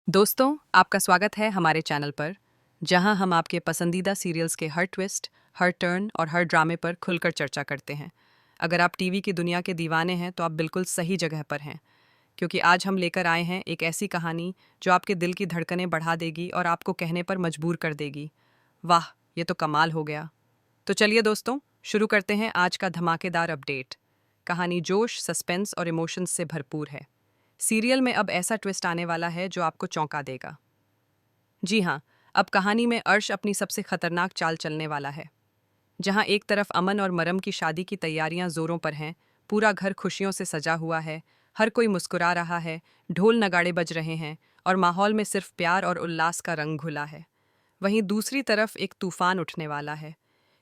दोस्तों, आपका स्वागत है हमारे चैनल पर, जहां हम आपके पसंदीदा सीरियल्स के हर ट्विस्ट, हर टर्न और हर ड्रामे पर खुलकर चर्चा करते हैं। अगर आप टीवी की दुनिया के दीवाने हैं, तो आप बिल्कुल सही जगह पर हैं, क्योंकि आज हम लेकर आए हैं एक ऐसी कहानी जो आपके दिल की धड़कनें बढ़ा देगी और आपको कहने पर मजबूर कर देगी, वाह, ये तो कमाल हो गया। तो चलिए दोस्तों, शुरू करते हैं आज का धमाकेदार अपडेट। कहानी जोश, सस्पेंस और इमोशंस से भरपूर है। सीरियल में अब ऐसा ट्विस्ट आने वाला है जो आपको चौंका देगा। जी हाँ, अब कहानी में अर्श अपनी सबसे खतरनाक चाल चलने वाला है। जहाँ एक तरफ अमन और मरम की शादी की तैयारियां जोरों पर हैं, पूरा घर खुशियों से सजा हुआ है, हर कोई मुस्कुरा रहा है, ढोल नगाड़े बज रहे हैं और माहौल में सिर्फ प्यार और उल्लास का रंग घुला है। वहीं दूसरी तरफ एक तूफान उठने वाला है,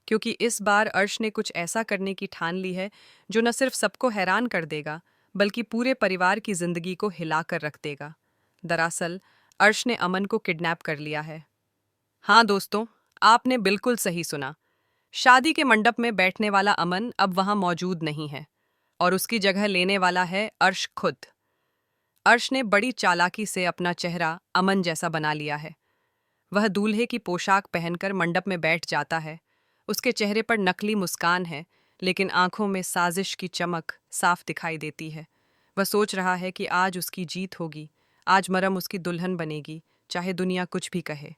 क्योंकि इस बार अर्श ने कुछ ऐसा करने की ठान ली है जो न सिर्फ सबको हैरान कर देगा, बल्कि पूरे परिवार की जिंदगी को हिलाकर रख देगा। दरअसल अर्श ने अमन को किडनैप कर लिया है। हाँ दोस्तों, आपने बिल्कुल सही सुना। शादी के मंडप में बैठने वाला अमन अब वहां मौजूद नहीं है और उसकी जगह लेने वाला है अर्श खुद। अर्श ने बड़ी चालाकी से अपना चेहरा अमन जैसा बना लिया है। वह दूल्हे की पोशाक पहनकर मंडप में बैठ जाता है। उसके चेहरे पर नकली मुस्कान है, लेकिन आंखों में साजिश की चमक साफ दिखाई देती है। वह सोच रहा है कि आज उसकी जीत होगी, आज मरम उसकी दुल्हन बनेगी, चाहे दुनिया कुछ भी कहे।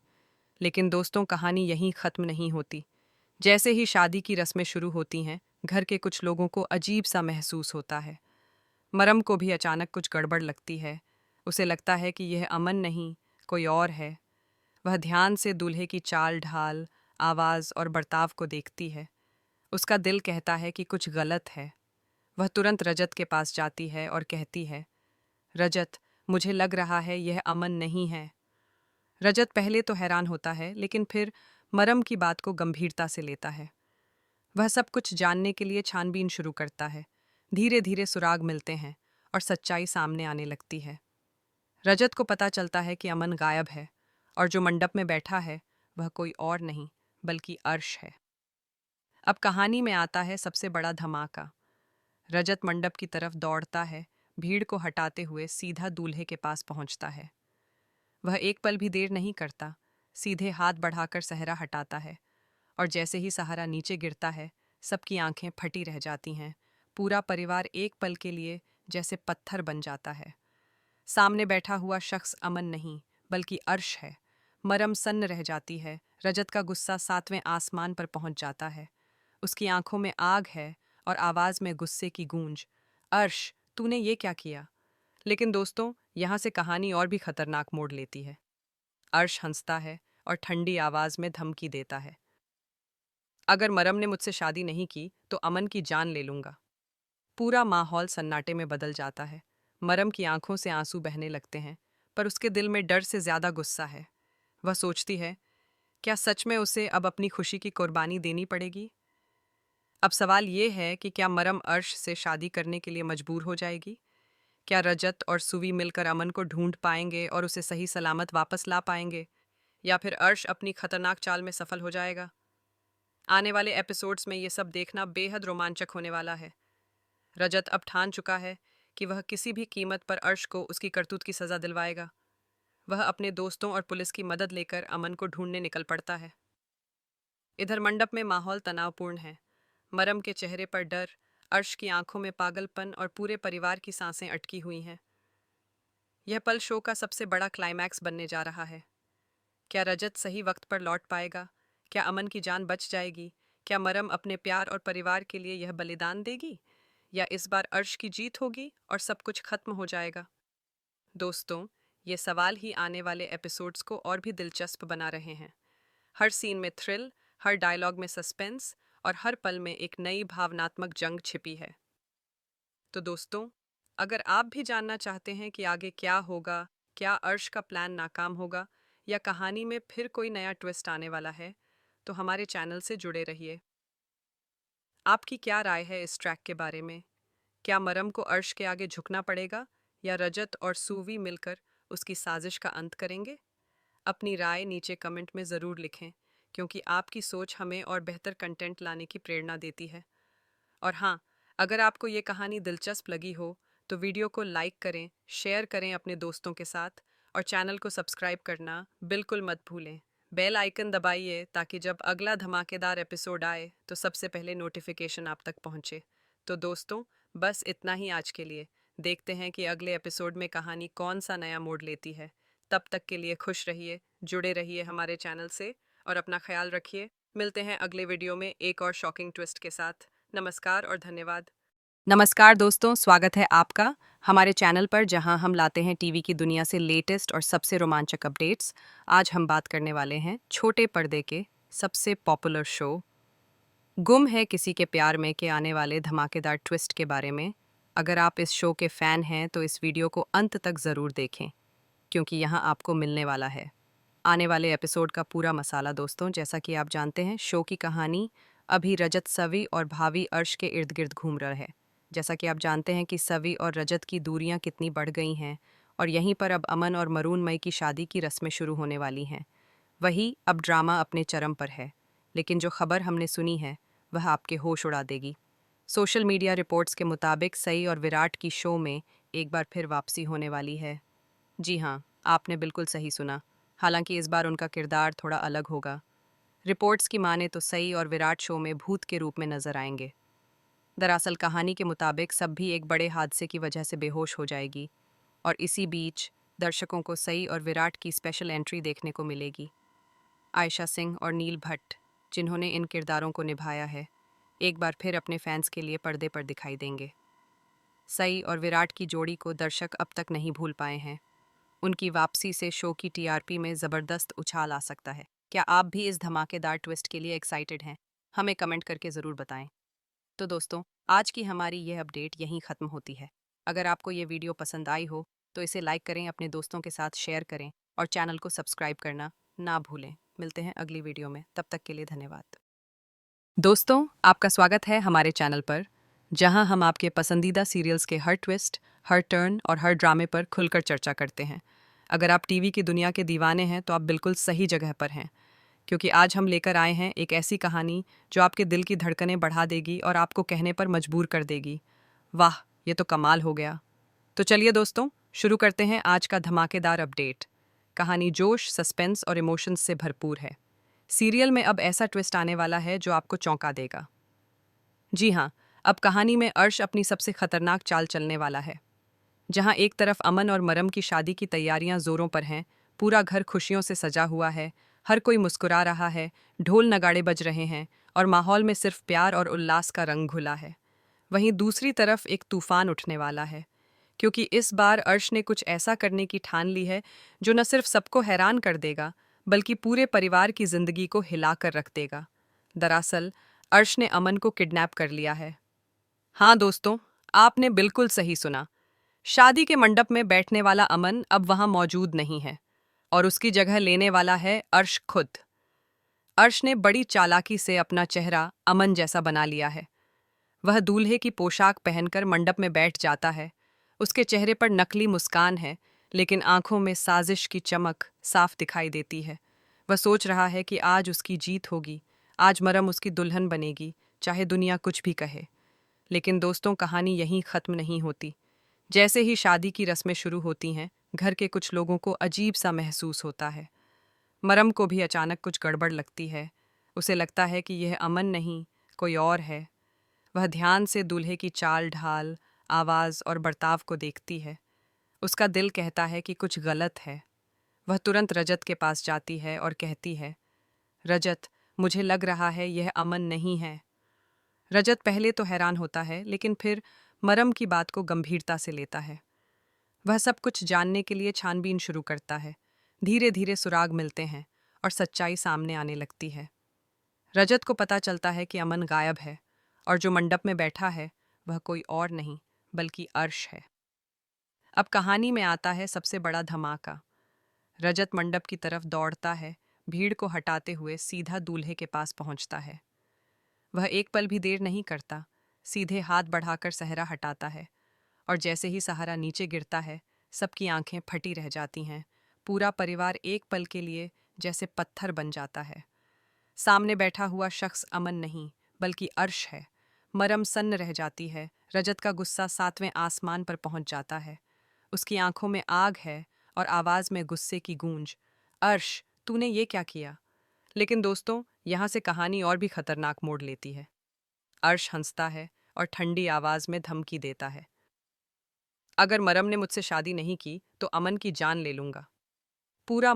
लेकिन दोस्तों, कहानी यहीं खत्म नहीं होती। जैसे ही शादी की रस्में शुरू होती हैं, घर के कुछ लोगों को अजीब सा महसूस होता है। मरम को भी अचानक कुछ गड़बड़ लगती है। उसे लगता है कि यह अमन नहीं, कोई और है। वह ध्यान से दूल्हे की चाल ढाल, आवाज़ और बर्ताव को देखती है। उसका दिल कहता है कि कुछ गलत है। वह तुरंत रजत के पास जाती है और कहती है, रजत, मुझे लग रहा है यह अमन नहीं है। रजत पहले तो हैरान होता है, लेकिन फिर मरम की बात को गंभीरता से लेता है। वह सब कुछ जानने के लिए छानबीन शुरू करता है। धीरे धीरे सुराग मिलते हैं और सच्चाई सामने आने लगती है। रजत को पता चलता है कि अमन गायब है और जो मंडप में बैठा है वह कोई और नहीं बल्कि अर्श है। अब कहानी में आता है सबसे बड़ा धमाका। रजत मंडप की तरफ दौड़ता है, भीड़ को हटाते हुए सीधा दूल्हे के पास पहुंचता है। वह एक पल भी देर नहीं करता, सीधे हाथ बढ़ाकर सहरा हटाता है और जैसे ही सहारा नीचे गिरता है, सबकी आंखें फटी रह जाती हैं। पूरा परिवार एक पल के लिए जैसे पत्थर बन जाता है। सामने बैठा हुआ शख्स अमन नहीं बल्कि अर्श है। मरम सन्न रह जाती है। रजत का गुस्सा सातवें आसमान पर पहुंच जाता है। उसकी आंखों में आग है और आवाज में गुस्से की गूंज। अर्श, तूने ये क्या किया? लेकिन दोस्तों, यहाँ से कहानी और भी खतरनाक मोड़ लेती है। अर्श हंसता है और ठंडी आवाज में धमकी देता है, अगर मरम ने मुझसे शादी नहीं की तो अमन की जान ले लूंगा। पूरा माहौल सन्नाटे में बदल जाता है। मरम की आंखों से आंसू बहने लगते हैं, पर उसके दिल में डर से ज्यादा गुस्सा है। वह सोचती है, क्या सच में उसे अब अपनी खुशी की कुर्बानी देनी पड़ेगी? अब सवाल ये है कि क्या मरम अर्श से शादी करने के लिए मजबूर हो जाएगी? क्या रजत और सुवी मिलकर अमन को ढूंढ पाएंगे और उसे सही सलामत वापस ला पाएंगे? या फिर अर्श अपनी खतरनाक चाल में सफल हो जाएगा? आने वाले एपिसोड्स में ये सब देखना बेहद रोमांचक होने वाला है। रजत अब ठान चुका है कि वह किसी भी कीमत पर अर्श को उसकी करतूत की सजा दिलवाएगा। वह अपने दोस्तों और पुलिस की मदद लेकर अमन को ढूंढने निकल पड़ता है। इधर मंडप में माहौल तनावपूर्ण है। मरम के चेहरे पर डर, अर्श की आंखों में पागलपन और पूरे परिवार की सांसें अटकी हुई हैं। यह पल शो का सबसे बड़ा क्लाइमैक्स बनने जा रहा है। क्या रजत सही वक्त पर लौट पाएगा? क्या अमन की जान बच जाएगी? क्या मरम अपने प्यार और परिवार के लिए यह बलिदान देगी? या इस बार अर्श की जीत होगी और सब कुछ खत्म हो जाएगा? दोस्तों, ये सवाल ही आने वाले एपिसोड्स को और भी दिलचस्प बना रहे हैं। हर सीन में थ्रिल, हर डायलॉग में सस्पेंस और हर पल में एक नई भावनात्मक जंग छिपी है। तो दोस्तों, अगर आप भी जानना चाहते हैं कि आगे क्या होगा, क्या अर्श का प्लान नाकाम होगा या कहानी में फिर कोई नया ट्विस्ट आने वाला है, तो हमारे चैनल से जुड़े रहिए। आपकी क्या राय है इस ट्रैक के बारे में? क्या मरम को अर्श के आगे झुकना पड़ेगा या रजत और सूवी मिलकर उसकी साजिश का अंत करेंगे? अपनी राय नीचे कमेंट में ज़रूर लिखें, क्योंकि आपकी सोच हमें और बेहतर कंटेंट लाने की प्रेरणा देती है। और हाँ, अगर आपको ये कहानी दिलचस्प लगी हो तो वीडियो को लाइक करें, शेयर करें अपने दोस्तों के साथ और चैनल को सब्सक्राइब करना बिल्कुल मत भूलें। बेल आइकन दबाइए ताकि जब अगला धमाकेदार एपिसोड आए तो सबसे पहले नोटिफिकेशन आप तक पहुंचे। तो दोस्तों, बस इतना ही आज के लिए। देखते हैं कि अगले एपिसोड में कहानी कौन सा नया मोड़ लेती है। तब तक के लिए खुश रहिए, जुड़े रहिए हमारे चैनल से और अपना ख्याल रखिए। मिलते हैं अगले वीडियो में एक और शॉकिंग ट्विस्ट के साथ। नमस्कार और धन्यवाद। नमस्कार दोस्तों, स्वागत है आपका हमारे चैनल पर, जहां हम लाते हैं टीवी की दुनिया से लेटेस्ट और सबसे रोमांचक अपडेट्स। आज हम बात करने वाले हैं छोटे पर्दे के सबसे पॉपुलर शो गुम है किसी के प्यार में के आने वाले धमाकेदार ट्विस्ट के बारे में। अगर आप इस शो के फैन हैं तो इस वीडियो को अंत तक ज़रूर देखें, क्योंकि यहाँ आपको मिलने वाला है आने वाले एपिसोड का पूरा मसाला। दोस्तों, जैसा कि आप जानते हैं, शो की कहानी अभी रजत, सवी और भावी अर्श के इर्द गिर्द घूम रहा है। जैसा कि आप जानते हैं कि सवी और रजत की दूरियां कितनी बढ़ गई हैं और यहीं पर अब अमन और मरूनमयी की शादी की रस्में शुरू होने वाली हैं। वही अब ड्रामा अपने चरम पर है, लेकिन जो खबर हमने सुनी है वह आपके होश उड़ा देगी। सोशल मीडिया रिपोर्ट्स के मुताबिक सई और विराट की शो में एक बार फिर वापसी होने वाली है। जी हाँ, आपने बिल्कुल सही सुना। हालांकि इस बार उनका किरदार थोड़ा अलग होगा। रिपोर्ट्स की माने तो सई और विराट शो में भूत के रूप में नजर आएंगे। दरअसल कहानी के मुताबिक सब भी एक बड़े हादसे की वजह से बेहोश हो जाएगी और इसी बीच दर्शकों को सई और विराट की स्पेशल एंट्री देखने को मिलेगी। आयशा सिंह और नील भट्ट, जिन्होंने इन किरदारों को निभाया है, एक बार फिर अपने फैंस के लिए पर्दे पर दिखाई देंगे। सई और विराट की जोड़ी को दर्शक अब तक नहीं भूल पाए हैं। उनकी वापसी से शो की टीआरपी में ज़बरदस्त उछाल आ सकता है। क्या आप भी इस धमाकेदार ट्विस्ट के लिए एक्साइटेड हैं? हमें कमेंट करके ज़रूर बताएं। तो दोस्तों, आज की हमारी यह अपडेट यहीं ख़त्म होती है। अगर आपको ये वीडियो पसंद आई हो तो इसे लाइक करें, अपने दोस्तों के साथ शेयर करें और चैनल को सब्सक्राइब करना ना भूलें। मिलते हैं अगली वीडियो में, तब तक के लिए धन्यवाद। दोस्तों, आपका स्वागत है हमारे चैनल पर, जहां हम आपके पसंदीदा सीरियल्स के हर ट्विस्ट, हर टर्न और हर ड्रामे पर खुलकर चर्चा करते हैं। अगर आप टीवी की दुनिया के दीवाने हैं तो आप बिल्कुल सही जगह पर हैं, क्योंकि आज हम लेकर आए हैं एक ऐसी कहानी जो आपके दिल की धड़कनें बढ़ा देगी और आपको कहने पर मजबूर कर देगी, वाह, ये तो कमाल हो गया। तो चलिए दोस्तों, शुरू करते हैं आज का धमाकेदार अपडेट। कहानी जोश, सस्पेंस और इमोशंस से भरपूर है। सीरियल में अब ऐसा ट्विस्ट आने वाला है जो आपको चौंका देगा। जी हाँ, अब कहानी में अर्श अपनी सबसे खतरनाक चाल चलने वाला है। जहाँ एक तरफ अमन और मरम की शादी की तैयारियां जोरों पर हैं, पूरा घर खुशियों से सजा हुआ है, हर कोई मुस्कुरा रहा है, ढोल नगाड़े बज रहे हैं और माहौल में सिर्फ प्यार और उल्लास का रंग घुला है। वहीं दूसरी तरफ एक तूफान उठने वाला है, क्योंकि इस बार अर्श ने कुछ ऐसा करने की ठान ली है जो न सिर्फ सबको हैरान कर देगा, बल्कि पूरे परिवार की जिंदगी को हिला कर रख देगा। दरअसल अर्श ने अमन को किडनैप कर लिया है। हाँ दोस्तों, आपने बिल्कुल सही सुना। शादी के मंडप में बैठने वाला अमन अब वहां मौजूद नहीं है और उसकी जगह लेने वाला है अर्श खुद। अर्श ने बड़ी चालाकी से अपना चेहरा अमन जैसा बना लिया है। वह दूल्हे की पोशाक पहनकर मंडप में बैठ जाता है। उसके चेहरे पर नकली मुस्कान है, लेकिन आंखों में साजिश की चमक साफ दिखाई देती है। वह सोच रहा है कि आज उसकी जीत होगी, आज मरम उसकी दुल्हन बनेगी, चाहे दुनिया कुछ भी कहे। लेकिन दोस्तों, कहानी यहीं ख़त्म नहीं होती। जैसे ही शादी की रस्में शुरू होती हैं, घर के कुछ लोगों को अजीब सा महसूस होता है। मरम को भी अचानक कुछ गड़बड़ लगती है। उसे लगता है कि यह अमन नहीं, कोई और है। वह ध्यान से दूल्हे की चाल ढाल, आवाज़ और बर्ताव को देखती है। उसका दिल कहता है कि कुछ गलत है। वह तुरंत रजत के पास जाती है और कहती है, रजत, मुझे लग रहा है यह अमन नहीं है। रजत पहले तो हैरान होता है, लेकिन फिर मरम की बात को गंभीरता से लेता है। वह सब कुछ जानने के लिए छानबीन शुरू करता है। धीरे धीरे सुराग मिलते हैं और सच्चाई सामने आने लगती है। रजत को पता चलता है कि अमन गायब है और जो मंडप में बैठा है वह कोई और नहीं बल्कि अर्श है। अब कहानी में आता है सबसे बड़ा धमाका। रजत मंडप की तरफ दौड़ता है, भीड़ को हटाते हुए सीधा दूल्हे के पास पहुंचता है। वह एक पल भी देर नहीं करता, सीधे हाथ बढ़ाकर सहरा हटाता है और जैसे ही सहारा नीचे गिरता है, सबकी आंखें फटी रह जाती हैं। पूरा परिवार एक पल के लिए जैसे पत्थर बन जाता है। सामने बैठा हुआ शख्स अमन नहीं बल्कि अर्श है। मरम सन्न रह जाती है। रजत का गुस्सा 7वें आसमान पर पहुंच जाता है। उसकी आंखों में आग है और आवाज में गुस्से की गूंज, अर्श, तूने ये क्या किया? लेकिन दोस्तों, यहाँ से कहानी और भी खतरनाक मोड़ लेती है। अर्श हंसता है और ठंडी आवाज में धमकी देता है, अगर मरम ने मुझसे शादी नहीं की तो अमन की जान ले लूंगा। पूरा